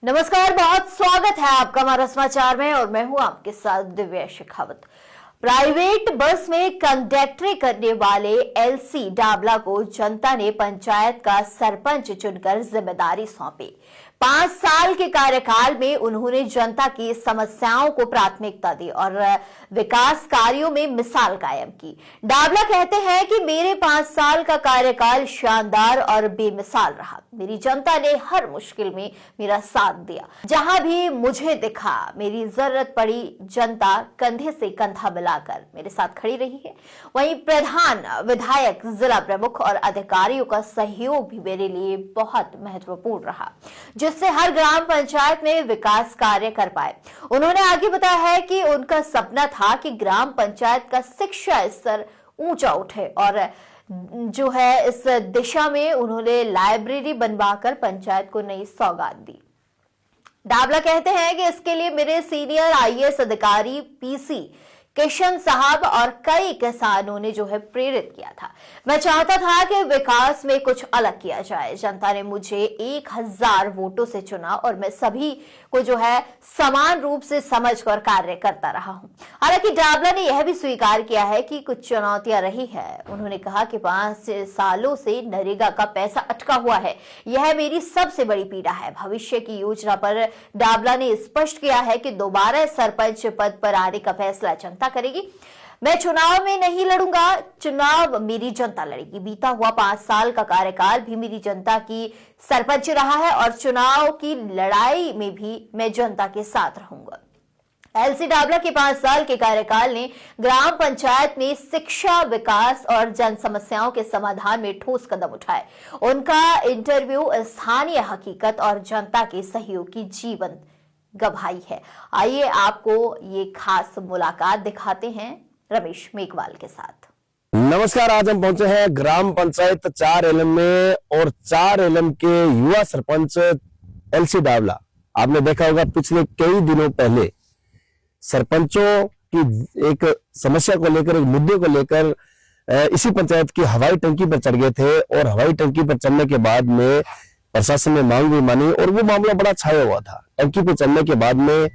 नमस्कार, बहुत स्वागत है आपका हमारा समाचार में और मैं हूं आपके साथ दिव्या शेखावत। प्राइवेट बस में कंडक्टरी करने वाले एलसी डावला को जनता ने पंचायत का सरपंच चुनकर जिम्मेदारी सौंपी। 5 साल के कार्यकाल में उन्होंने जनता की समस्याओं को प्राथमिकता दी और विकास कार्यों में मिसाल कायम की। डावला कहते हैं कि मेरे 5 साल का कार्यकाल शानदार और बेमिसाल रहा। मेरी जनता ने हर मुश्किल में मेरा साथ दिया। जहां भी मुझे दिखा, मेरी जरूरत पड़ी, जनता कंधे से कंधा मिलाकर मेरे साथ खड़ी रही है। वहीं प्रधान, विधायक, जिला प्रमुख और अधिकारियों का सहयोग भी मेरे लिए बहुत महत्वपूर्ण रहा, जिससे हर ग्राम पंचायत में विकास कार्य कर पाए। उन्होंने आगे बताया है कि उनका सपना था कि ग्राम पंचायत का शिक्षा स्तर ऊंचा उठे और जो है इस दिशा में उन्होंने लाइब्रेरी बनवाकर पंचायत को नई सौगात दी। डावला कहते हैं कि इसके लिए मेरे सीनियर आईएएस अधिकारी पीसी किशन साहब और कई किसानों ने जो है प्रेरित किया था। मैं चाहता था कि विकास में कुछ अलग किया जाए। जनता ने मुझे 1000 वोटों से चुना और मैं सभी को जो है समान रूप से समझकर कार्य करता रहा हूं। हालांकि डावला ने यह भी स्वीकार किया है कि कुछ चुनौतियां रही है। उन्होंने कहा कि 5 सालों से नरेगा का पैसा अटका हुआ है, यह मेरी सबसे बड़ी पीड़ा है। भविष्य की योजना पर डावला ने स्पष्ट किया है कि दोबारा सरपंच पद पर आने का फैसला जनता करेगी। मैं चुनाव में नहीं लड़ूंगा, चुनाव मेरी जनता लड़ेगी। बीता हुआ 5 साल का कार्यकाल भी मेरी जनता की सरपंच रहा है और चुनाव की लड़ाई में भी मैं जनता के साथ रहूंगा। एलसी डावला के 5 साल के कार्यकाल ने ग्राम पंचायत में शिक्षा, विकास और जन समस्याओं के समाधान में ठोस कदम उठाए। उनका इंटरव्यू स्थानीय हकीकत और जनता के सहयोग की जीवंत गवाही है। आइए आपको ये खास मुलाकात दिखाते हैं रमेश मेघवाल के साथ। नमस्कार, आज हम पहुंचे हैं ग्राम पंचायत 4 एलएम में और 4 एलएम के युवा सरपंच एलसी डावला। आपने देखा होगा पिछले कई दिनों पहले सरपंचों की एक समस्या को लेकर, एक मुद्दे को लेकर इसी पंचायत की हवाई टंकी पर चढ़ गए थे और हवाई टंकी पर चढ़ने के बाद में प्रशासन ने मांग भी मानी और वो मामला बड़ा छाया हुआ था। टंकी पर चढ़ने के बाद में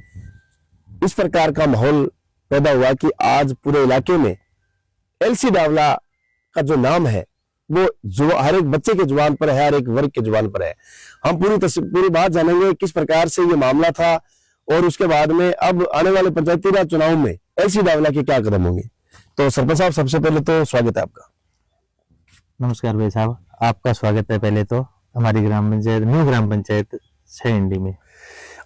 इस प्रकार का माहौल पैदा हुआ कि आज पूरे इलाके में एलसी डावला का जो नाम है वो हर एक बच्चे के जुबान पर है, हर एक वर्ग के जुबान पर है। हम पूरी बात जानेंगे किस प्रकार से ये मामला था और उसके बाद में अब आने वाले पंचायती राज चुनाव में एलसी डावला के क्या कदम होंगे। तो सरपंच साहब, सबसे पहले तो स्वागत है आपका। नमस्कार भाई साहब, आपका स्वागत है पहले तो हमारी ग्राम पंचायत, न्यू ग्राम पंचायत 6 इंडी में।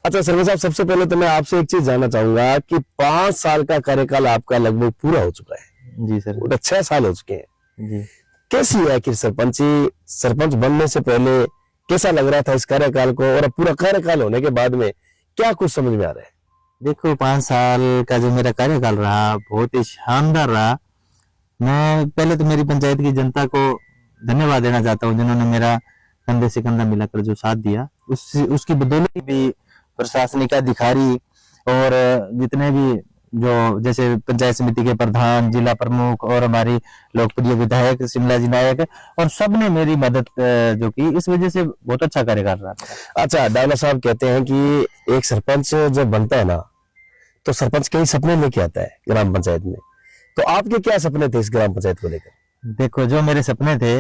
अच्छा सरपंच साहब, सबसे पहले तो मैं आपसे एक चीज जानना चाहूंगा कि 5 साल का कार्यकाल आपका लगभग पूरा हो चुका है। जी सर। 6 साल हो चुके हैं जी। कैसी है कि सरपंच बनने से पहले कैसा लग रहा था इस कार्यकाल को, और अब पूरा कार्यकाल होने के बाद में क्या कुछ समझ में आ रहा है? देखो, 5 साल का जो मेरा कार्यकाल रहा बहुत ही शानदार रहा। मैं पहले तो मेरी पंचायत की जनता को धन्यवाद देना चाहता हूँ, जिन्होंने मेरा कंधे से कंधा मिलाकर जो साथ दिया। उसकी बदौलत भी प्रशासनिक अधिकारी और जितने भी जो जैसे पंचायत समिति के प्रधान, जिला प्रमुख और हमारी लोकप्रिय विधायक शिमला जी नायक और सबने मेरी मदद जो की, इस वजह से बहुत अच्छा कार्यकाल रहा। अच्छा, डावला साहब कहते हैं कि एक सरपंच जब बनता है ना तो सरपंच कई सपने लेके आता है ग्राम पंचायत में। तो आपके क्या सपने थे इस ग्राम पंचायत को लेकर? देखो, जो मेरे सपने थे,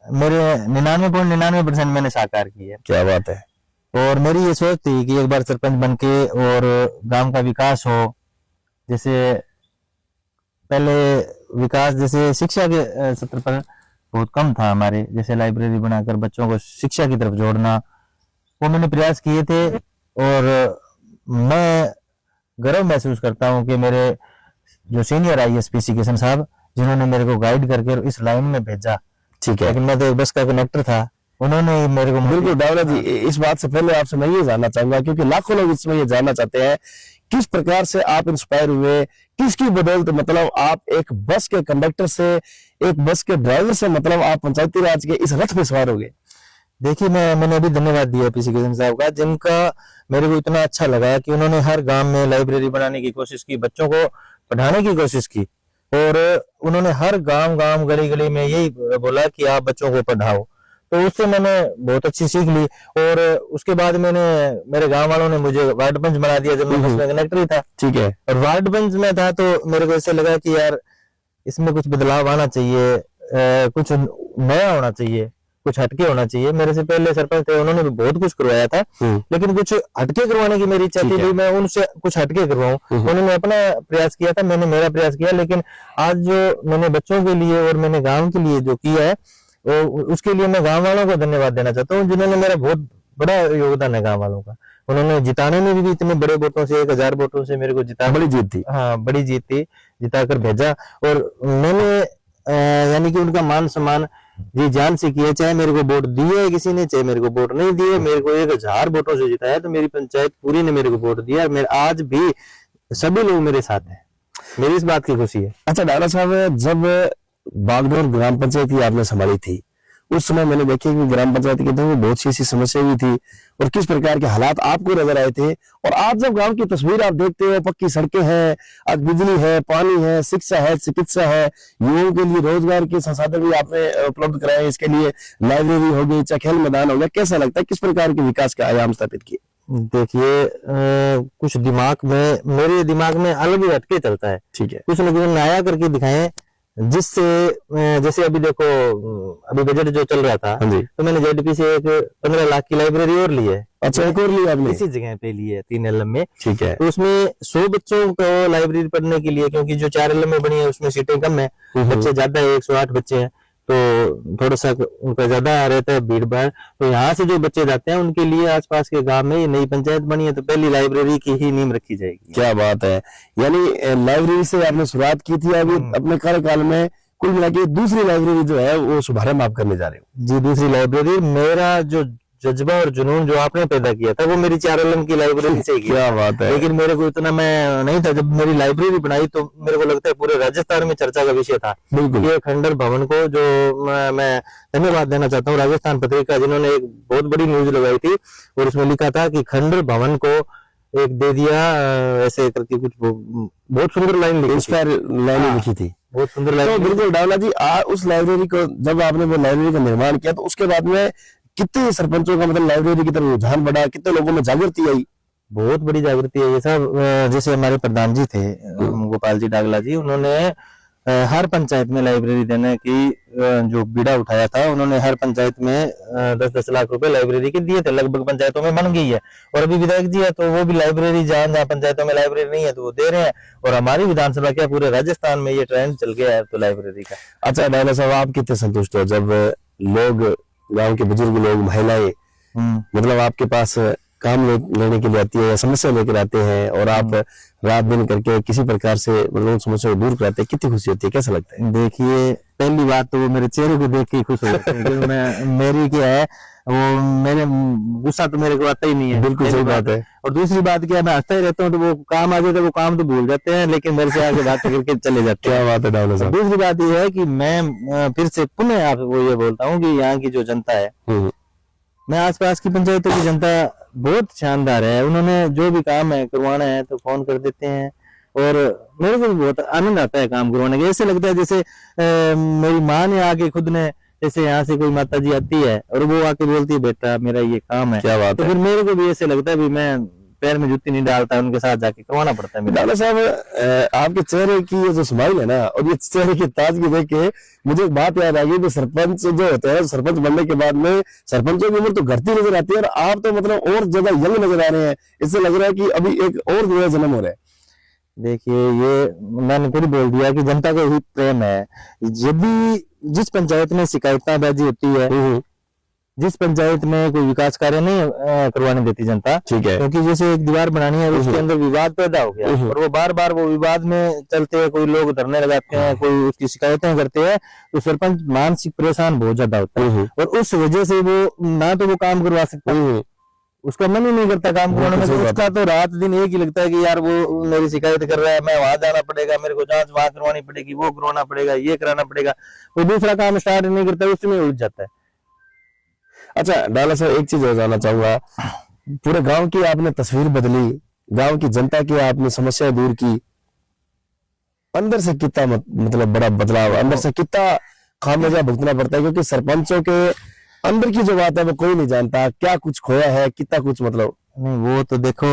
मेरे 99.99% मैंने साकार किए। क्या बात है। और मेरी ये सोच थी कि एक बार सरपंच बनके और गांव का विकास हो। जैसे पहले विकास जैसे शिक्षा के स्तर पर बहुत कम था हमारे, जैसे लाइब्रेरी बनाकर बच्चों को शिक्षा की तरफ जोड़ना, वो मैंने प्रयास किए थे। और मैं गर्व महसूस करता हूं कि मेरे जो सीनियर आईएएस पीसी किशन साहब, जिन्होंने मेरे को गाइड करके इस लाइन में भेजा। ठीक है, लेकिन मैं तो एक बस का कनेक्टर था, उन्होंने मेरे को। बिल्कुल डावला जी, इस बात से पहले आपसे मैं ये जानना चाहूंगा, क्योंकि लाखों लोग इसमें ये जानना चाहते हैं किस प्रकार से आप इंस्पायर हुए, किसकी बदौलत, मतलब आप एक बस के कंडक्टर से, एक बस के ड्राइवर से, मतलब आप पंचायती राज के इस रथ में सवार हो गए। देखिए, मैंने अभी धन्यवाद दिया पीसी किशन साहब का, जिनका मेरे को इतना अच्छा लगा कि उन्होंने हर गांव में लाइब्रेरी बनाने की कोशिश की, बच्चों को पढ़ाने की कोशिश की और उन्होंने हर गांव गली गली में यही बोला कि आप बच्चों को पढ़ाओ। तो उससे मैंने बहुत अच्छी सीख ली। और उसके बाद मेरे गांव वालों ने मुझे वार्ड पंच बना दिया जब मैं बस में कनेक्टर ही था। ठीक है। और वार्ड पंच में था तो मेरे को ऐसे लगा कि यार इसमें कुछ बदलाव आना चाहिए, कुछ नया होना चाहिए, कुछ हटके होना चाहिए। मेरे से पहले सरपंच थे, उन्होंने भी बहुत कुछ करवाया था, लेकिन कुछ हटके करवाने की मेरी इच्छा थी भी मैं उनसे कुछ हटके करवाऊं। उन्होंने अपना प्रयास किया था, मैंने मेरा प्रयास किया। लेकिन आज जो मैंने बच्चों के लिए और मैंने गांव के लिए जो किया है, उसके लिए मैं गांव वालों को धन्यवाद देना चाहता हूँ, जिन्होंने मेरा बहुत बड़ा योगदान है गांव वालों का। उन्होंने जिताने में भी इतने बड़े वोटों से 1000 वोटों से मेरे को जिता, बड़ी जीत थी। हाँ बड़ी जीत थी, जिता कर भेजा। और मैंने यानी कि उनका मान सम्मान जी जान से किया, चाहे मेरे को वोट दिए किसी ने, चाहे मेरे को वोट नहीं दिए, मेरे को 1000 वोटों से जिताया। तो मेरी पंचायत पूरी ने मेरे को वोट दिया, मेरे आज भी सभी लोग मेरे साथ हैं, मेरी इस बात की खुशी है। अच्छा डाला साहब, जब बागडोर ग्राम पंचायत की आपने संभाली थी, उस समय मैंने देखा कि ग्राम पंचायत के अंदर बहुत सी ऐसी समस्या भी थी और किस प्रकार के हालात आपको नजर आए थे। और आज जब गांव की तस्वीर आप देखते हो, पक्की सड़कें हैं, आज बिजली है, पानी है, शिक्षा है, चिकित्सा है, युवाओं के लिए रोजगार के संसाधन भी आपने उपलब्ध कराए, इसके लिए लाइब्रेरी हो गई, चाहे खेल मैदान हो गया, कैसा लगता है, किस प्रकार के विकास के आयाम स्थापित किए? देखिए कुछ मेरे दिमाग में अलग ही हटके चलता है। ठीक है। कुछ न कुछ नया करके दिखाएं, जिससे जैसे अभी देखो, अभी बजट जो चल रहा था, तो मैंने जेडपी से एक 15 लाख की लाइब्रेरी और ली है। अच्छा, एक और ली आपने? इसी जगह पे ली है, 3 एलएम में। ठीक है। तो उसमें 100 बच्चों को लाइब्रेरी पढ़ने के लिए, क्योंकि जो 4 एलएम में बनी है उसमें सीटें कम है, बच्चे ज्यादा है, 108 बच्चे हैं, तो थोड़ा सा उनका ज्यादा रहता है भीड़ भाड़। तो यहाँ से जो बच्चे जाते हैं उनके लिए आसपास के गांव में ये नई पंचायत बनी है, तो पहली लाइब्रेरी की ही नींव रखी जाएगी। क्या बात है, यानी लाइब्रेरी से आपने शुरुआत की थी, अभी अपने कार्यकाल में कुल मिला के दूसरी लाइब्रेरी जो है वो शुभारंभ आप करने जा रहे हो? जी, दूसरी लाइब्रेरी। मेरा जो जज्बा और जुनून जो आपने पैदा किया था वो मेरी 4 एलएम की लाइब्रेरी से किया। क्या बात है। लेकिन मेरे को इतना मैं नहीं था, जब मेरी लाइब्रेरी बनाई तो मेरे को लगता है पूरे राजस्थान में चर्चा का विषय था। बिल्कुल। ये खंडर भवन को जो मैं धन्यवाद देना चाहता हूँ राजस्थान पत्रिका, जिन्होंने एक बहुत बड़ी न्यूज लगाई थी और उसमें लिखा था कि खंडर भवन को एक दे दिया, ऐसे करके कुछ बहुत सुंदर लाइन लिखी, इंस्पायर लाइन लिखी थी, बहुत सुंदर लाइन। तो बिल्कुल डावला जी, उस लाइब्रेरी को जब आपने वो लाइब्रेरी का निर्माण किया, तो उसके बाद में कितने सरपंचों का मतलब लाइब्रेरी की तरफ रुझान बढ़ा, कितने लोगों में जागृति आई? बहुत बड़ी जागृति है ये सब। जैसे हमारे प्रधान जी थे गोपाल जी डागला जी, उन्होंने हर पंचायत में लाइब्रेरी देने की जो बीड़ा उठाया था, उन्होंने हर पंचायत में 10-10 लाख रुपए लाइब्रेरी के दिए थे। लगभग पंचायतों में बन गई है। और अभी विधायक जी है तो वो भी लाइब्रेरी, जहाँ पंचायतों में लाइब्रेरी नहीं है तो वो दे रहे हैं। और हमारी विधानसभा क्या पूरे राजस्थान में ये ट्रेंड चल गया है तो लाइब्रेरी का। अच्छा डायला साहब, आप कितने संतुष्ट हो जब लोग, गांव के बुजुर्ग लोग, महिलाएं मतलब आपके पास काम लेने के लिए आती है या समस्या लेकर आते हैं और आप रात दिन करके किसी प्रकार से मतलब समस्या को दूर कराते हैं, कितनी खुशी होती है, कैसा लगता है? देखिए, पहली बात तो वो मेरे चेहरे को देख के खुश हो जाते हैं, क्योंकि मेरी क्या है, वो मेरे गुस्सा तो मेरे को आता ही नहीं है। बिल्कुल सही बात है। और दूसरी बात क्या है, मैं हंसता ही रहता हूँ, तो वो काम आ जाता है, वो काम तो भूल जाते हैं, लेकिन मेरे से आगे बात करके चले जाते हैं। क्या बात है डावला साहब। दूसरी बात ये है कि मैं फिर से पुनः आपको ये बोलता हूँ कि यहाँ की जो जनता है, मैं आसपास की पंचायतों की जनता बहुत शानदार है। उन्होंने जो भी काम है करवाना है तो फोन कर देते हैं और मेरे को बहुत आनंद आता है काम करवाने का। ऐसे लगता है जैसे मेरी माँ ने आके खुद ने, जैसे यहाँ से कोई माता जी आती है और वो आके बोलती है बेटा मेरा ये काम है, क्या बात तो है। फिर मेरे को भी ऐसे लगता है भी मैं पैर में जूती नहीं डालता, उनके साथ जाके करवाना पड़ता है। डाला साहब, आपके चेहरे की ये जो स्माइल है ना और ये चेहरे की ताजगी देख के मुझे एक बात याद आ गई कि सरपंच जो होते हैं, सरपंच बनने के बाद में सरपंचों की उम्र तो घटती नजर आती है और आप तो मतलब और ज्यादा यंग नजर आ रहे हैं। इससे लग रहा है कि अभी एक और नया जन्म हो रहा है। देखिए, ये मैंने खुद बोल दिया कि जनता का ही प्रेम है। यदि जिस पंचायत में शिकायतबाजी होती है, जिस पंचायत में कोई विकास कार्य नहीं करवाने देती जनता, ठीक है, क्योंकि जैसे एक दीवार बनानी है, उसके अंदर विवाद पैदा हो गया और वो बार बार वो विवाद में चलते हैं, कोई लोग धरने लगाते हैं, कोई उसकी शिकायतें करते हैं, तो सरपंच मानसिक परेशान बहुत ज्यादा होता है और उस वजह से वो ना तो वो काम करवा सकता, उसका मन ही नहीं करता काम करवाने में। उसका तो रात दिन एक ही लगता है कि यार वो मेरी शिकायत कर रहा है, मैं वहां जाना पड़ेगा, मेरे को जांच वहां करवानी पड़ेगी, वो करवाना पड़ेगा, ये कराना पड़ेगा, वो दूसरा काम स्टार्ट नहीं करता, उसमें उलझ जाता है। अच्छा डाला साहब, एक चीज और जानना चाहूंगा, पूरे गांव की आपने तस्वीर बदली, गांव की जनता की आपने समस्या दूर की, अंदर से कितना मतलब बड़ा बदलाव, अंदर से कितना खामियाजा भुगतना पड़ता है, क्योंकि सरपंचों के अंदर की जो बात है वो कोई नहीं जानता, क्या कुछ खोया है, कितना कुछ, मतलब नहीं वो तो देखो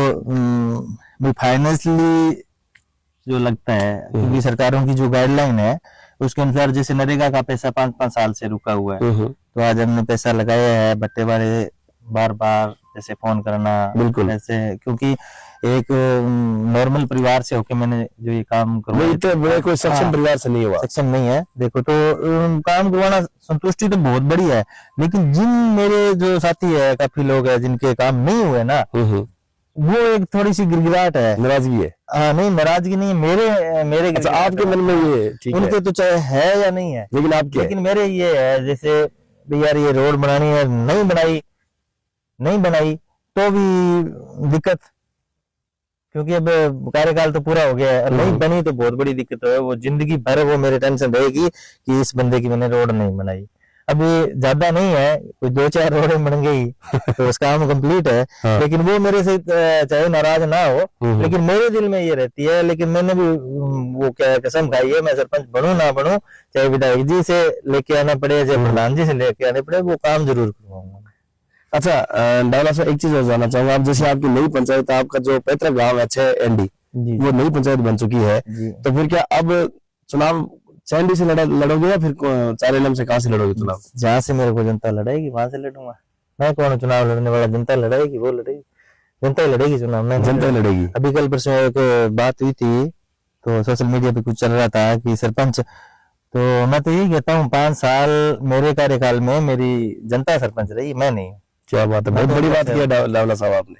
फाइनेंशियली जो लगता है, क्योंकि सरकारों की जो गाइडलाइन है उसके अनुसार, जैसे नरेगा का पैसा 5-5 साल से रुका हुआ है, तो आज हमने पैसा लगाया है, बट्टेबारे बार बार जैसे फोन करना, बिल्कुल ऐसे, क्योंकि एक नॉर्मल परिवार से होके मैंने जो ये काम करवाया, इतने बड़े कोई सक्षम परिवार से नहीं हुआ, सक्षम नहीं है। देखो तो काम करवाना, संतुष्टि तो बहुत बड़ी है, लेकिन जिन मेरे जो साथी है, काफी लोग हैं जिनके काम नहीं हुए ना, वो एक थोड़ी सी गिड़गिड़ाहट है, नाराजगी है। हाँ नहीं, नाराजगी नहीं है, मेरे अच्छा, आपके मन में ये ठीक उनके है, तो चाहे है या नहीं है, लेकिन आपके लेकिन मेरे ये है, जैसे भी यार ये रोड बनानी है, नहीं बनाई तो भी दिक्कत, क्योंकि अब कार्यकाल तो पूरा हो गया है, और नहीं बनी तो बहुत बड़ी दिक्कत है, वो जिंदगी भर वो मेरे टेंशन रहेगी कि इस बंदे की मैंने रोड नहीं बनाई। अभी ज्यादा नहीं है, कोई 2-4 रोडें बन गई तो उसका काम कंप्लीट है। हाँ। लेकिन वो मेरे से चाहे नाराज ना हो, लेकिन मेरे दिल में ये रहती है, लेकिन मैंने भी वो क्या कसम खाई है, मैं सरपंच बनूं ना बनूं, चाहे विधायक जी से लेके आना पड़े, चाहे प्रधान जी से लेके आने पड़े, वो काम जरूर करवाऊंगा। अच्छा, डावला साहब एक चीज और जानना चाहूंगा, आप जैसे आपकी नई पंचायत, आपका जो पैतृक गांव है 6 एनडी, वो नई पंचायत बन चुकी है, तो फिर क्या अब चुनाव चैंडी से लड़ोगे या फिर 4 एलएम से कहां से लड़ोगे चुनाव? जहां से मेरे को जनता लड़ाएगी वहां से लड़ूंगा। मैं कौन चुनाव लड़ने वाला? जनता लड़ाएगी, वो लड़ेगी, जनता ही लड़ेगी चुनाव, मैं जनता ही लड़ेगी। अभी कल परसों एक बात हुई थी, तो सोशल मीडिया पे कुछ चल रहा था कि सरपंच, तो मैं तो यही कहता हूँ 5 साल मेरे कार्यकाल में मेरी जनता सरपंच रही, मैं नहीं। क्या बात है, बहुत बड़ी बात की डावला साहब आपने,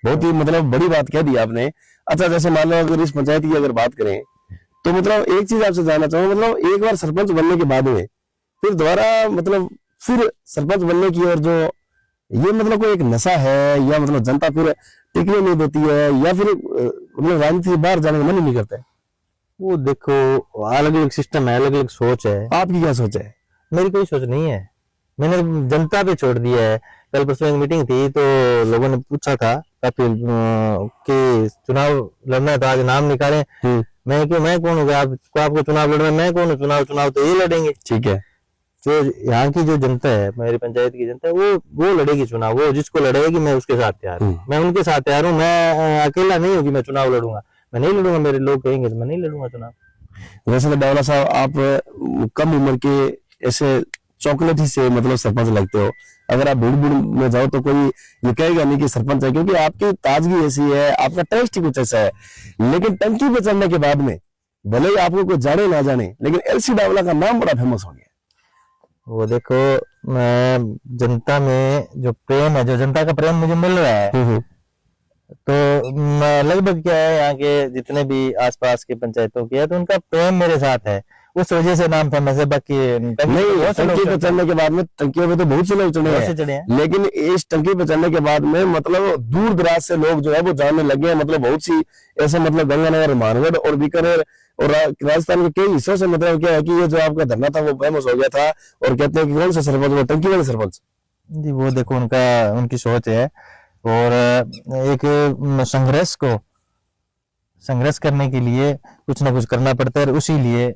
बहुत ही मतलब बड़ी बात कह दी आपने। अच्छा, जैसे मान लो अगर इस पंचायत की अगर बात करें, तो मतलब एक चीज आपसे जानना चाहूंगा, मतलब एक बार सरपंच बनने के बाद में फिर दोबारा मतलब फिर सरपंच बनने की, और जो ये मतलब कोई एक नशा है, या मतलब जनता फिर टिकने नहीं देती है, या फिर मतलब राजनीति से बाहर जाने का मन ही नहीं करता है? वो देखो अलग अलग सिस्टम है, अलग अलग सोच है। आपकी क्या सोच है? मेरी कोई सोच नहीं है, मैंने जनता पे छोड़ दिया है। कल परसों एक मीटिंग थी, तो लोगों ने पूछा था काफी कि चुनाव लड़ना है तो आज नाम निकालें। मैं कौन होगा आपको चुनाव लड़ना? मैं कौन हूँ? चुनाव तो ये लड़ेंगे। ठीक है, जो यहाँ की जो जनता है, मेरी पंचायत की जनता है, वो लड़ेगी चुनाव, वो जिसको लड़ेगी मैं उसके साथ तैयार हूँ, मैं उनके साथ तैयार हूँ। मैं अकेला नहीं हूँ कि मैं चुनाव लड़ूंगा, मैं नहीं लड़ूंगा, मेरे लोग कहेंगे तो मैं नहीं लड़ूंगा चुनाव। वैसे तो डावला साहब आप कम उम्र के ऐसे चॉकलेट ही से मतलब सरपंच लगते हो, अगर आप भीड़ में जाओ तो कोई ये कहेगा नहीं कि सरपंच है, क्योंकि आपकी ताजगी ऐसी है, आपका टेस्ट ही कुछ ऐसा है। लेकिन टंकी पे चढ़ने के बाद में भले ही आपको कोई जाने ना जाने, लेकिन एलसी डावला का नाम बड़ा फेमस हो गया। वो देखो, जनता में जो प्रेम है, जो जनता का प्रेम मुझे मिल रहा है, तो लगभग क्या है, यहाँ के जितने भी आसपास के पंचायतों के है, तो उनका प्रेम मेरे साथ है, उस वजह से नाम फेमस है। बाकी नहीं, टंकी पे चढ़ने के बाद में, टंकियों पे तो बहुत से लोग चढ़े हैं, लेकिन इस टंकी पे चढ़ने के बाद में मतलब दूर दराज से लोग जो है वो जानने लगे हैं, मतलब बहुत सी ऐसे मतलब गंगानगर, मानगढ़ और बीकानेर और राजस्थान के कई हिस्सों से मतलब क्या है कि ये जो आपका धरना था वो फेमस हो गया था, और कहते हैं कि कौन सा सरपंच, वो टंकी वाले सरपंच जी। वो देखो उनकी सोच है, और एक संघर्ष करने के लिए कुछ ना कुछ करना पड़ता है, उसी लिए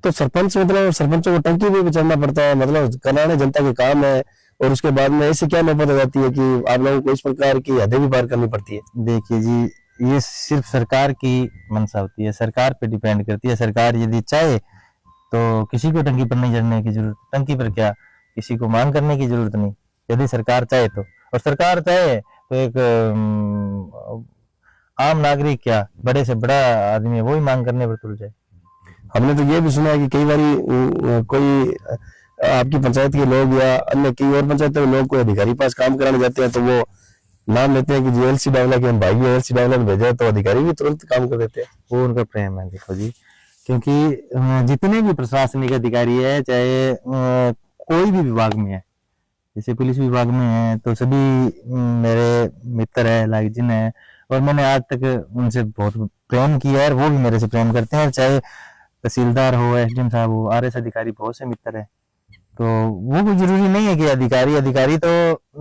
तो सरपंच मतलब सरपंचों को टंकी पे भी चढ़ना पड़ता है, मतलब कराने जनता के काम है, और उसके बाद में ऐसे क्या नौबत हो जाती है कि आप लोगों को इस प्रकार की हदें भी पार करनी पड़ती है? देखिए जी, ये सिर्फ सरकार की मंशा होती है, सरकार पे डिपेंड करती है। सरकार यदि चाहे तो किसी को टंकी पर नहीं चढ़ने की जरूरत, टंकी पर क्या किसी को मांग करने की जरूरत नहीं, यदि सरकार चाहे तो। और सरकार चाहे तो एक आम नागरिक क्या बड़े से बड़ा आदमी है, वो ही मांग करने पर तुल जाए। हमने तो ये भी सुना है कि कई बार कोई आपकी पंचायत के लोग या अन्य कई और पंचायतों के लोग कोई अधिकारी पास काम कराने जाते हैं, तो वो नाम लेते हैं कि जी एलसी डावला के हम भाई है, एलसी डावला को भेजा, तो अधिकारी भी तुरंत काम कर देते हैं। वो उनका प्रेम है। देखो जी, क्योंकि जितने भी प्रशासनिक अधिकारी है, चाहे कोई भी विभाग में है, जैसे पुलिस विभाग में है, तो सभी मेरे मित्र है, लाइक जिन है, और मैंने आज तक उनसे बहुत प्रेम किया है, और वो भी मेरे से प्रेम करते हैं। चाहे तहसीलदार हो, एसडीएम साहब हो, आरएस अधिकारी, बहुत से मित्र है। तो वो कोई जरूरी नहीं है कि अधिकारी तो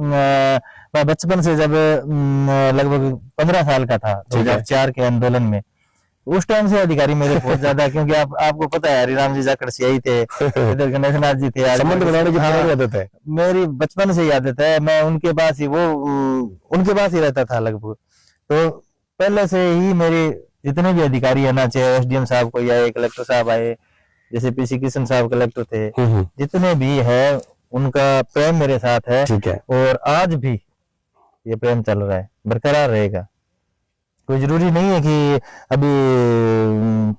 मैं बचपन से, जब लगभग 15 साल का था 2004 के आंदोलन में, उस टाइम से अधिकारी मेरे बहुत ज्यादा, क्योंकि आपको पता है हरिराम जी जाखड़ सियाई थे, इधर गणेशनाथ जी थे, संबंध बनाने की पुरानी आदत है। मेरी बचपन से ही आदत है, मैं उनके पास ही उनके पास ही रहता था लगभग। तो पहले से ही मेरे जितने भी अधिकारी है ना, चाहे एसडीएम साहब कोई आए, कलेक्टर साहब आए, जैसे पीसी किशन साहब कलेक्टर थे, जितने भी है उनका प्रेम मेरे साथ है। ठीक है। और आज भी ये प्रेम चल रहा है, बरकरार रहेगा। कोई जरूरी नहीं है कि अभी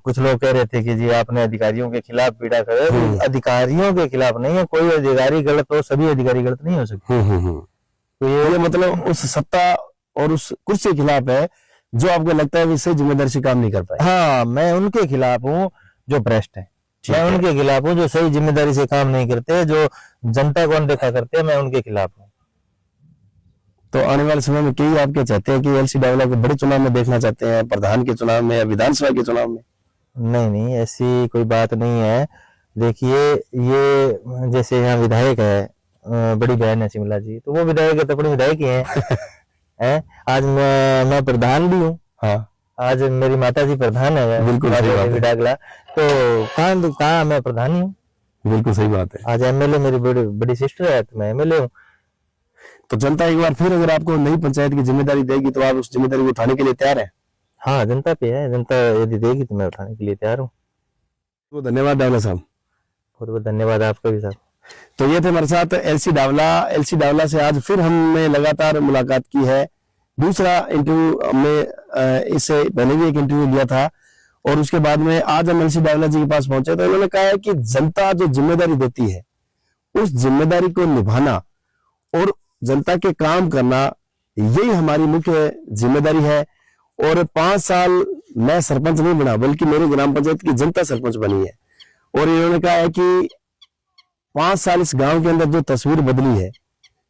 कुछ लोग कह रहे थे कि जी आपने अधिकारियों के खिलाफ पीड़ा करे, अधिकारियों के खिलाफ नहीं है, कोई अधिकारी गलत हो, सभी अधिकारी गलत नहीं हो सकते। तो ये मतलब उस सत्ता और उस कुर्सी के खिलाफ है जो आपको लगता है सही जिम्मेदारी से काम नहीं कर पाए। हाँ, मैं उनके खिलाफ हूँ जो भ्रष्ट है, मैं उनके खिलाफ हूँ जो सही जिम्मेदारी से काम नहीं करते, जो जनता को अनदेखा करते हैं, मैं उनके खिलाफ हूँ। तो आने वाले समय में कई आप क्या चाहते हैं कि एलसी डावला को बड़े चुनाव में देखना चाहते हैं, प्रधान के चुनाव में या विधानसभा के चुनाव में? नहीं, ऐसी कोई बात नहीं है। देखिए, ये जैसे यहाँ विधायक है, बड़ी बहन है शिमला जी, तो वो विधायक है तो अपनी विधायक ही है। आज मैं प्रधान भी हूँ। हाँ, आज मेरी माता जी प्रधान है, बिल्कुल सही बात है। डागला, तो कहाँ मैं प्रधान ही हूँ। बिल्कुल सही बात है। आज एमएलए मेरी बड़ी सिस्टर है, तो मैं एमएलए हूँ। तो जनता एक बार फिर अगर आपको नई पंचायत की जिम्मेदारी देगी तो आप उस जिम्मेदारी को उठाने के लिए तैयार हैं? हाँ, जनता पे है, जनता यदि देगी तो मैं उठाने के लिए तैयार हूँ। तो धन्यवाद डावला साहब। बहुत बहुत धन्यवाद आपका भी साहब। तो ये थे हमारे साथ एलसी डावला। एलसी डावला से आज फिर हमने लगातार मुलाकात की है। दूसरा इंटरव्यू हमने इससे पहले भी एक इंटरव्यू लिया था और उसके बाद में आज हम एलसी डावला जी के पास पहुंचे तो उन्होंने कहा है कि जनता जो जिम्मेदारी देती है उस जिम्मेदारी को निभाना और जनता के काम करना, यही हमारी मुख्य जिम्मेदारी है। और 5 साल मैं सरपंच नहीं बना बल्कि मेरी ग्राम पंचायत की जनता सरपंच बनी है। और इन्होंने कहा है कि 5 साल इस गांव के अंदर जो तस्वीर बदली है,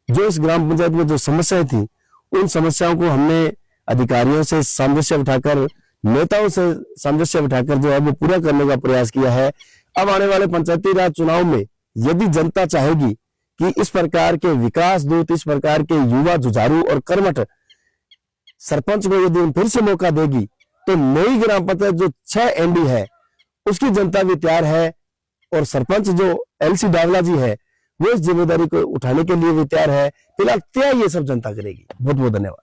जो इस ग्राम पंचायत में जो समस्याएं थी, उन समस्याओं को हमने अधिकारियों से सामंजस्य बिठाकर, नेताओं से सामंजस्य बिठाकर जो है वो पूरा करने का प्रयास किया है। अब आने वाले पंचायती राज चुनाव में यदि जनता चाहेगी कि इस प्रकार के विकास दूत, इस प्रकार के युवा जुझारू और कर्मठ सरपंच को यदि फिर से मौका देगी तो नई ग्राम पंचायत जो 6 एमडी है उसकी जनता भी तैयार है। और सरपंच जो एलसी डावला जी है वो इस जिम्मेदारी को उठाने के लिए भी तैयार है। फिलहाल तय ये सब जनता करेगी। बहुत बहुत धन्यवाद।